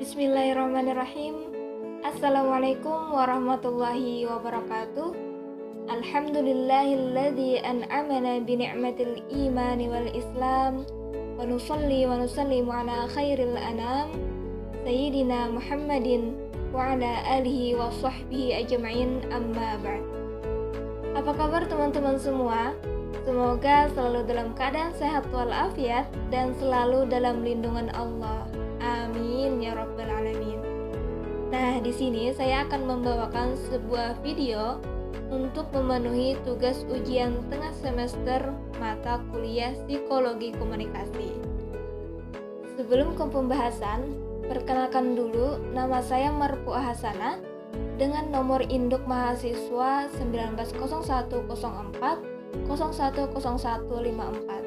Bismillahirrahmanirrahim. Assalamualaikum warahmatullahi wabarakatuh. Alhamdulillahilladzi an'amana bi ni'matil imani wal islam wa nusalli wa nusallimu ala khairil anam sayyidina Muhammadin wa ala alihi wa sahbihi ajma'in, amma ba'd. Apa kabar teman-teman semua? Semoga selalu dalam keadaan sehat walafiat dan selalu dalam lindungan Allah. Amin ya rabbal alamin. Nah, di sini saya akan membawakan sebuah video untuk memenuhi tugas ujian tengah semester mata kuliah Psikologi Komunikasi. Sebelum ke pembahasan, perkenalkan dulu, nama saya Marfu'ah Hasanah dengan nomor induk mahasiswa 190104 010154.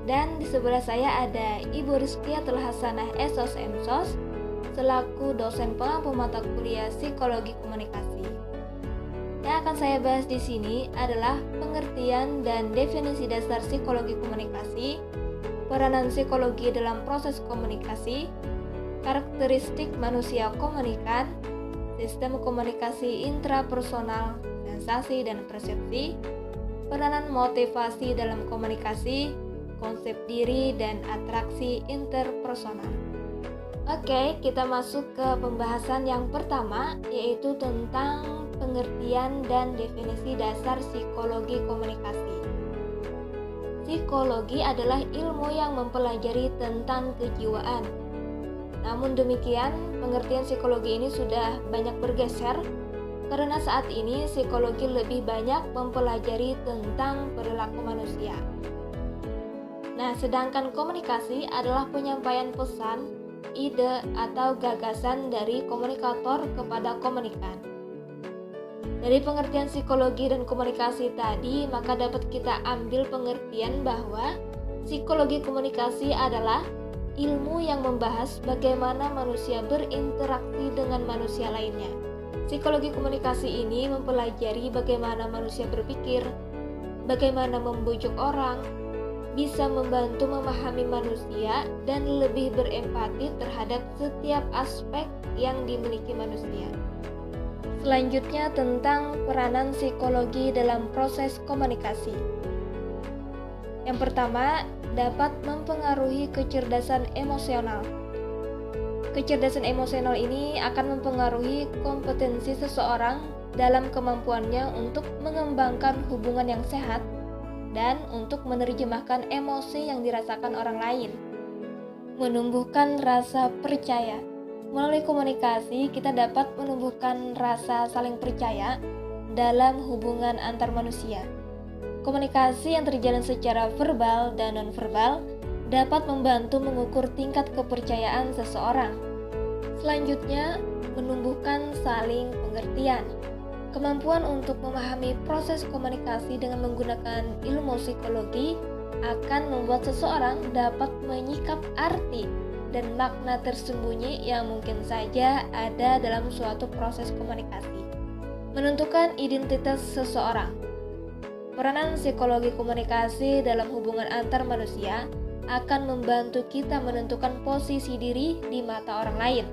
Dan di sebelah saya ada Ibu Rizkiatul Hasanah Esos Emsos selaku dosen pengampu mata kuliah Psikologi Komunikasi. Yang akan saya bahas di sini adalah pengertian dan definisi dasar psikologi komunikasi, peranan psikologi dalam proses komunikasi, karakteristik manusia komunikan, sistem komunikasi intrapersonal, sensasi dan persepsi, peranan motivasi dalam komunikasi, konsep diri dan atraksi interpersonal. Oke, kita masuk ke pembahasan yang pertama, yaitu tentang pengertian dan definisi dasar psikologi komunikasi. Psikologi adalah ilmu yang mempelajari tentang kejiwaan. Namun demikian, pengertian psikologi ini sudah banyak bergeser karena saat ini psikologi lebih banyak mempelajari tentang perilaku manusia. Nah, sedangkan komunikasi adalah penyampaian pesan, ide, atau gagasan dari komunikator kepada komunikan. Dari pengertian psikologi dan komunikasi tadi, maka dapat kita ambil pengertian bahwa psikologi komunikasi adalah ilmu yang membahas bagaimana manusia berinteraksi dengan manusia lainnya. Psikologi komunikasi ini mempelajari bagaimana manusia berpikir, bagaimana membujuk orang, bisa membantu memahami manusia dan lebih berempati terhadap setiap aspek yang dimiliki manusia. Selanjutnya tentang peranan psikologi dalam proses komunikasi. Yang pertama, dapat mempengaruhi kecerdasan emosional. Kecerdasan emosional ini akan mempengaruhi kompetensi seseorang dalam kemampuannya untuk mengembangkan hubungan yang sehat dan untuk menerjemahkan emosi yang dirasakan orang lain. Menumbuhkan rasa percaya. Melalui komunikasi, kita dapat menumbuhkan rasa saling percaya dalam hubungan antar manusia. Komunikasi yang terjalin secara verbal dan nonverbal dapat membantu mengukur tingkat kepercayaan seseorang. Selanjutnya, menumbuhkan saling pengertian. Kemampuan untuk memahami proses komunikasi dengan menggunakan ilmu psikologi akan membuat seseorang dapat menyikap arti dan makna tersembunyi yang mungkin saja ada dalam suatu proses komunikasi. Menentukan identitas seseorang. Peranan psikologi komunikasi dalam hubungan antar manusia akan membantu kita menentukan posisi diri di mata orang lain.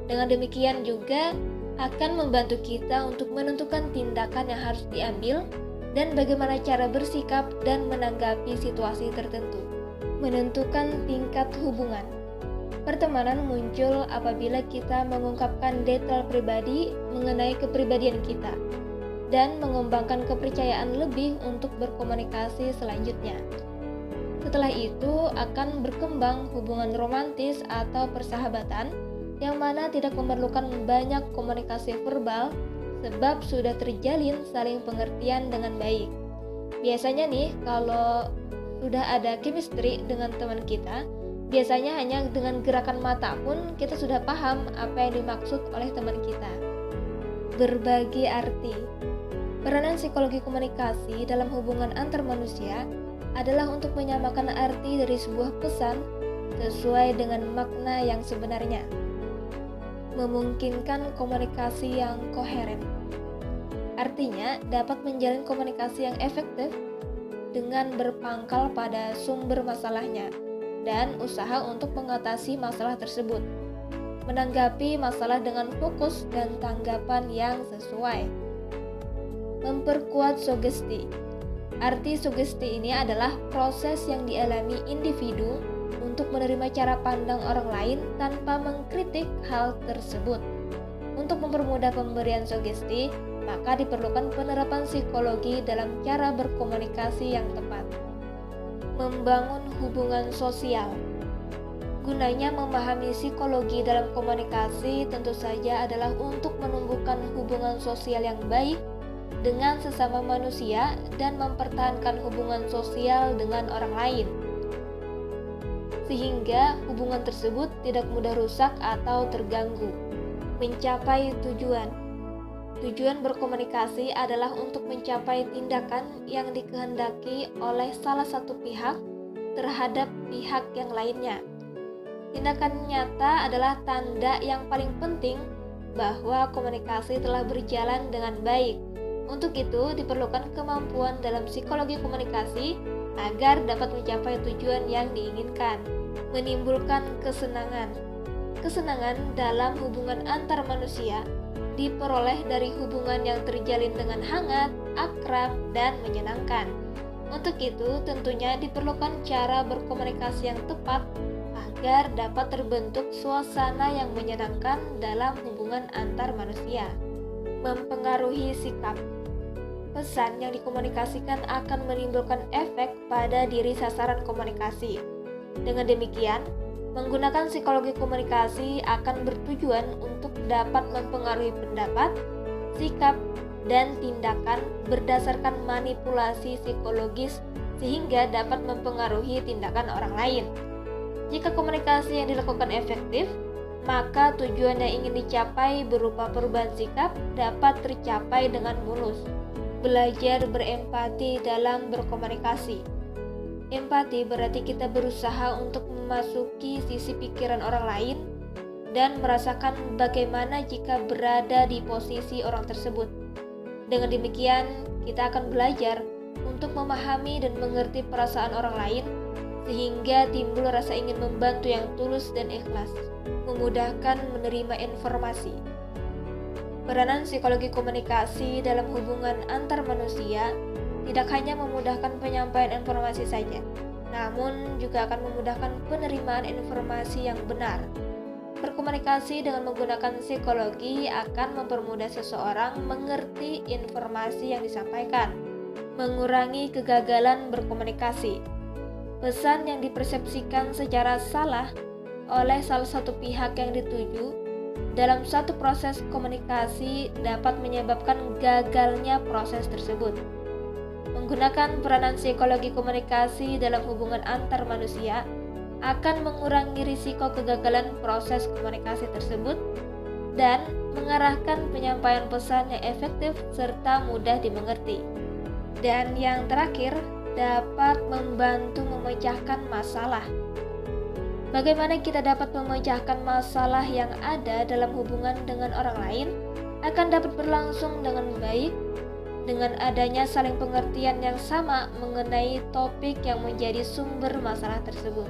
Dengan demikian juga akan membantu kita untuk menentukan tindakan yang harus diambil dan bagaimana cara bersikap dan menanggapi situasi tertentu. Menentukan tingkat hubungan. Pertemanan muncul apabila kita mengungkapkan detail pribadi mengenai kepribadian kita dan mengembangkan kepercayaan lebih untuk berkomunikasi selanjutnya. Setelah itu akan berkembang hubungan romantis atau persahabatan yang mana tidak memerlukan banyak komunikasi verbal sebab sudah terjalin saling pengertian dengan baik. Biasanya nih, kalau sudah ada chemistry dengan teman kita, biasanya hanya dengan gerakan mata pun kita sudah paham apa yang dimaksud oleh teman kita. Berbagi arti. Peranan psikologi komunikasi dalam hubungan antar manusia adalah untuk menyamakan arti dari sebuah pesan sesuai dengan makna yang sebenarnya. Memungkinkan komunikasi yang koheren. Artinya, dapat menjalin komunikasi yang efektif dengan berpangkal pada sumber masalahnya dan usaha untuk mengatasi masalah tersebut. menanggapi masalah dengan fokus dan tanggapan yang sesuai. Memperkuat sugesti. Arti sugesti ini adalah proses yang dialami individu untuk menerima cara pandang orang lain tanpa mengkritik hal tersebut. Untuk mempermudah pemberian sugesti, maka diperlukan penerapan psikologi dalam cara berkomunikasi yang tepat. Membangun hubungan sosial. Gunanya memahami psikologi dalam komunikasi tentu saja adalah untuk menumbuhkan hubungan sosial yang baik dengan sesama manusia dan mempertahankan hubungan sosial dengan orang lain, sehingga hubungan tersebut tidak mudah rusak atau terganggu. Mencapai tujuan. Tujuan berkomunikasi adalah untuk mencapai tindakan yang dikehendaki oleh salah satu pihak terhadap pihak yang lainnya. Tindakan nyata adalah tanda yang paling penting bahwa komunikasi telah berjalan dengan baik. Untuk itu, diperlukan kemampuan dalam psikologi komunikasi agar dapat mencapai tujuan yang diinginkan. Menimbulkan kesenangan. Kesenangan dalam hubungan antar manusia diperoleh dari hubungan yang terjalin dengan hangat, akrab, dan menyenangkan. Untuk itu, tentunya diperlukan cara berkomunikasi yang tepat agar dapat terbentuk suasana yang menyenangkan dalam hubungan antar manusia. Mempengaruhi sikap. Pesan yang dikomunikasikan akan menimbulkan efek pada diri sasaran komunikasi. Dengan demikian, menggunakan psikologi komunikasi akan bertujuan untuk dapat mempengaruhi pendapat, sikap, dan tindakan berdasarkan manipulasi psikologis sehingga dapat mempengaruhi tindakan orang lain. Jika komunikasi yang dilakukan efektif, maka tujuan yang ingin dicapai berupa perubahan sikap dapat tercapai dengan mulus. Belajar berempati dalam berkomunikasi. Empati berarti kita berusaha untuk memasuki sisi pikiran orang lain dan merasakan bagaimana jika berada di posisi orang tersebut. Dengan demikian, kita akan belajar untuk memahami dan mengerti perasaan orang lain sehingga timbul rasa ingin membantu yang tulus dan ikhlas. Memudahkan menerima informasi. Peranan psikologi komunikasi dalam hubungan antar manusia tidak hanya memudahkan penyampaian informasi saja, namun juga akan memudahkan penerimaan informasi yang benar. Berkomunikasi dengan menggunakan psikologi akan mempermudah seseorang mengerti informasi yang disampaikan, mengurangi kegagalan berkomunikasi. Pesan yang dipersepsikan secara salah oleh salah satu pihak yang dituju dalam suatu proses komunikasi dapat menyebabkan gagalnya proses tersebut. Menggunakan peranan psikologi komunikasi dalam hubungan antar manusia akan mengurangi risiko kegagalan proses komunikasi tersebut dan mengarahkan penyampaian pesan yang efektif serta mudah dimengerti. Dan yang terakhir, dapat membantu memecahkan masalah. Bagaimana kita dapat memecahkan masalah yang ada dalam hubungan dengan orang lain akan dapat berlangsung dengan baik dengan adanya saling pengertian yang sama mengenai topik yang menjadi sumber masalah tersebut.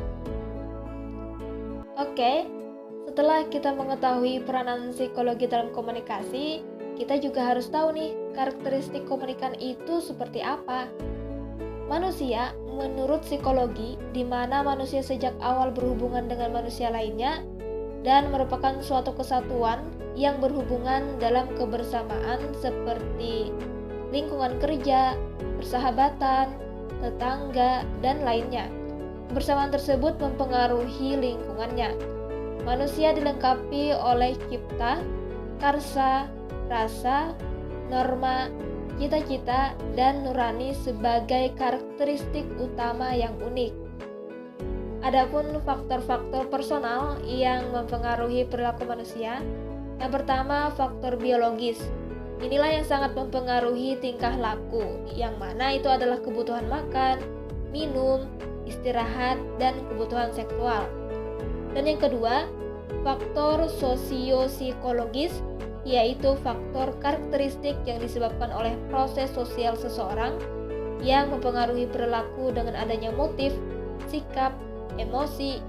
Oke, setelah kita mengetahui peranan psikologi dalam komunikasi, kita juga harus tahu nih karakteristik komunikan itu seperti apa. Manusia, menurut psikologi, di mana manusia sejak awal berhubungan dengan manusia lainnya dan merupakan suatu kesatuan yang berhubungan dalam kebersamaan seperti lingkungan kerja, persahabatan, tetangga, dan lainnya. Kebersamaan tersebut mempengaruhi lingkungannya. Manusia dilengkapi oleh cipta, karsa, rasa, norma, cita-cita, dan nurani sebagai karakteristik utama yang unik. Adapun faktor-faktor personal yang mempengaruhi perilaku manusia, yang pertama faktor biologis. Inilah yang sangat mempengaruhi tingkah laku, yang mana itu adalah kebutuhan makan, minum, istirahat, dan kebutuhan seksual. Dan yang kedua, faktor sosio-psikologis, yaitu faktor karakteristik yang disebabkan oleh proses sosial seseorang yang mempengaruhi perilaku dengan adanya motif, sikap, emosi,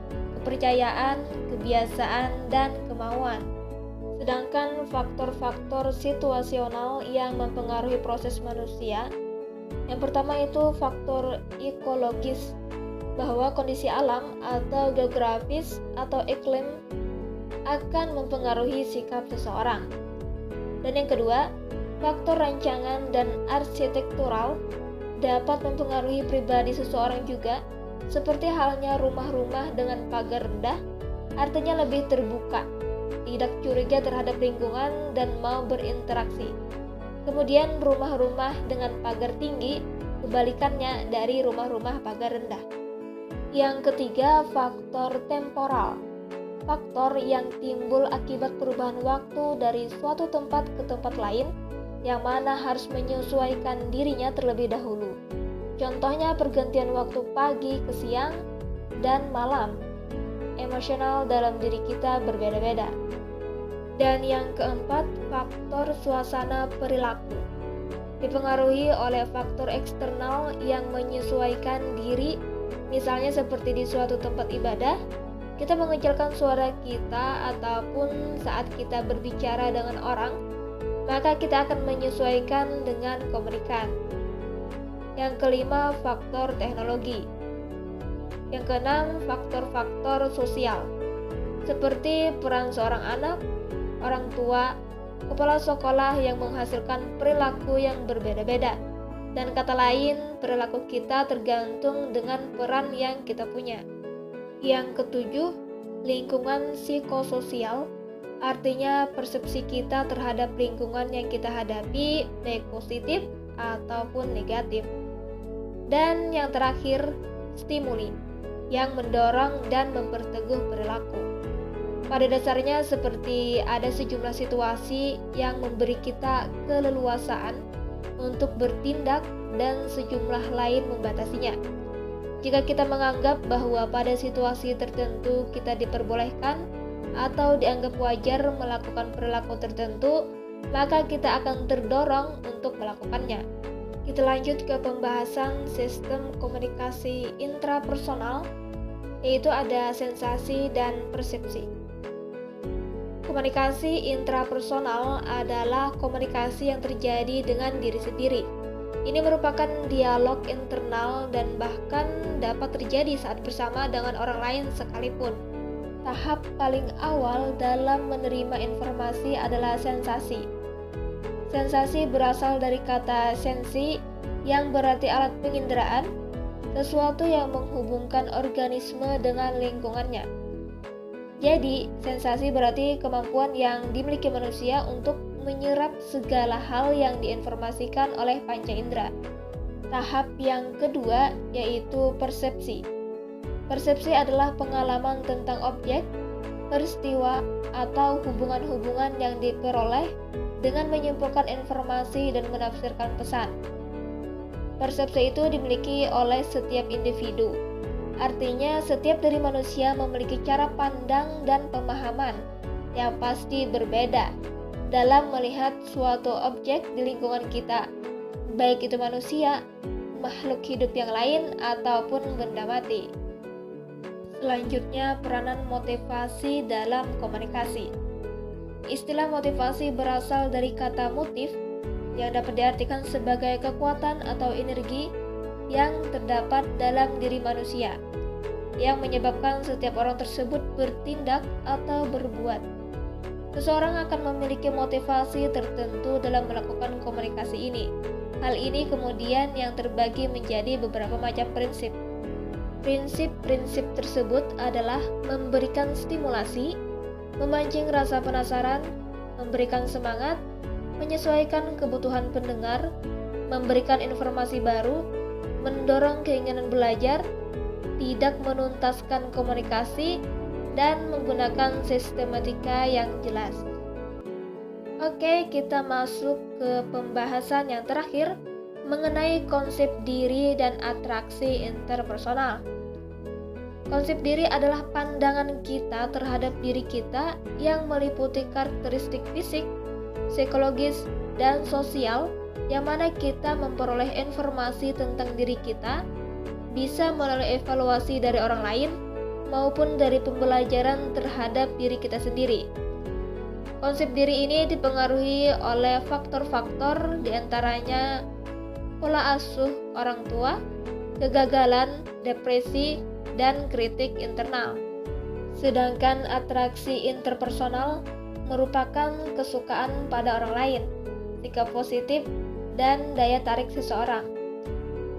kepercayaan, kebiasaan, dan kemauan. Sedangkan faktor-faktor situasional yang mempengaruhi proses manusia, yang pertama itu faktor ekologis, bahwa kondisi alam atau geografis atau iklim akan mempengaruhi sikap seseorang. Dan yang kedua, faktor rancangan dan arsitektural dapat mempengaruhi pribadi seseorang juga, seperti halnya rumah-rumah dengan pagar rendah, artinya lebih terbuka, tidak curiga terhadap lingkungan dan mau berinteraksi. Kemudian rumah-rumah dengan pagar tinggi, kebalikannya dari rumah-rumah pagar rendah. Yang ketiga, faktor temporal. Faktor yang timbul akibat perubahan waktu dari suatu tempat ke tempat lain, yang mana harus menyesuaikan dirinya terlebih dahulu. Contohnya pergantian waktu pagi ke siang dan malam. Emosional dalam diri kita berbeda-beda. Dan yang keempat, faktor suasana perilaku. Dipengaruhi oleh faktor eksternal yang menyesuaikan diri, misalnya seperti di suatu tempat ibadah, kita mengecilkan suara kita ataupun saat kita berbicara dengan orang, maka kita akan menyesuaikan dengan komunikan. Yang kelima, faktor teknologi. Yang keenam, faktor-faktor sosial, seperti peran seorang anak, orang tua, kepala sekolah yang menghasilkan perilaku yang berbeda-beda. Dan kata lain, perilaku kita tergantung dengan peran yang kita punya. Yang ketujuh, lingkungan psikososial, artinya persepsi kita terhadap lingkungan yang kita hadapi, baik positif ataupun negatif. Dan yang terakhir, stimuli, yang mendorong dan memperteguh perilaku. Pada dasarnya seperti ada sejumlah situasi yang memberi kita keleluasaan untuk bertindak dan sejumlah lain membatasinya. Jika kita menganggap bahwa pada situasi tertentu kita diperbolehkan atau dianggap wajar melakukan perilaku tertentu, maka kita akan terdorong untuk melakukannya. Kita lanjut ke pembahasan sistem komunikasi intrapersonal, yaitu ada sensasi dan persepsi. Komunikasi intrapersonal adalah komunikasi yang terjadi dengan diri sendiri. Ini merupakan dialog internal dan bahkan dapat terjadi saat bersama dengan orang lain sekalipun. Tahap paling awal dalam menerima informasi adalah sensasi. Sensasi berasal dari kata sensi yang berarti alat penginderaan, sesuatu yang menghubungkan organisme dengan lingkungannya. Jadi, sensasi berarti kemampuan yang dimiliki manusia untuk menyerap segala hal yang diinformasikan oleh panca indera. Tahap yang kedua yaitu persepsi. Persepsi adalah pengalaman tentang objek, peristiwa, atau hubungan-hubungan yang diperoleh dengan menyimpulkan informasi dan menafsirkan pesan. Persepsi itu dimiliki oleh setiap individu. Artinya, setiap dari manusia memiliki cara pandang dan pemahaman yang pasti berbeda dalam melihat suatu objek di lingkungan kita, baik itu manusia, makhluk hidup yang lain, ataupun benda mati. Selanjutnya, peranan motivasi dalam komunikasi. Istilah motivasi berasal dari kata motif yang dapat diartikan sebagai kekuatan atau energi yang terdapat dalam diri manusia yang menyebabkan setiap orang tersebut bertindak atau berbuat. Seseorang akan memiliki motivasi tertentu dalam melakukan komunikasi ini. Hal ini kemudian yang terbagi menjadi beberapa macam prinsip. Prinsip-prinsip tersebut adalah memberikan stimulasi, memancing rasa penasaran, memberikan semangat, menyesuaikan kebutuhan pendengar, memberikan informasi baru, mendorong keinginan belajar, tidak menuntaskan komunikasi, dan menggunakan sistematika yang jelas. Oke, kita masuk ke pembahasan yang terakhir mengenai konsep diri dan atraksi interpersonal. Konsep diri adalah pandangan kita terhadap diri kita yang meliputi karakteristik fisik, psikologis, dan sosial yang mana kita memperoleh informasi tentang diri kita, bisa melalui evaluasi dari orang lain, maupun dari pembelajaran terhadap diri kita sendiri. Konsep diri ini dipengaruhi oleh faktor-faktor diantaranya pola asuh orang tua, kegagalan, depresi, dan kritik internal. Sedangkan atraksi interpersonal merupakan kesukaan pada orang lain, sikap positif, dan daya tarik seseorang.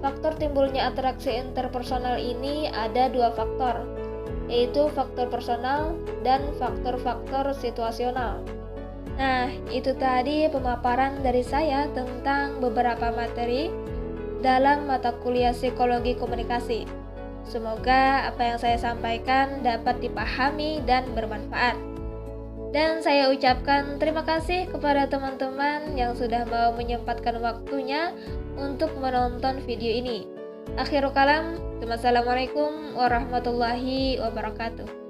Faktor timbulnya atraksi interpersonal ini ada dua faktor, yaitu faktor personal dan faktor-faktor situasional. Nah, itu tadi pemaparan dari saya tentang beberapa materi dalam mata kuliah Psikologi Komunikasi. Semoga apa yang saya sampaikan dapat dipahami dan bermanfaat. Dan saya ucapkan terima kasih kepada teman-teman yang sudah mau menyempatkan waktunya untuk menonton video ini. Akhirul kalam, wassalamualaikum warahmatullahi wabarakatuh.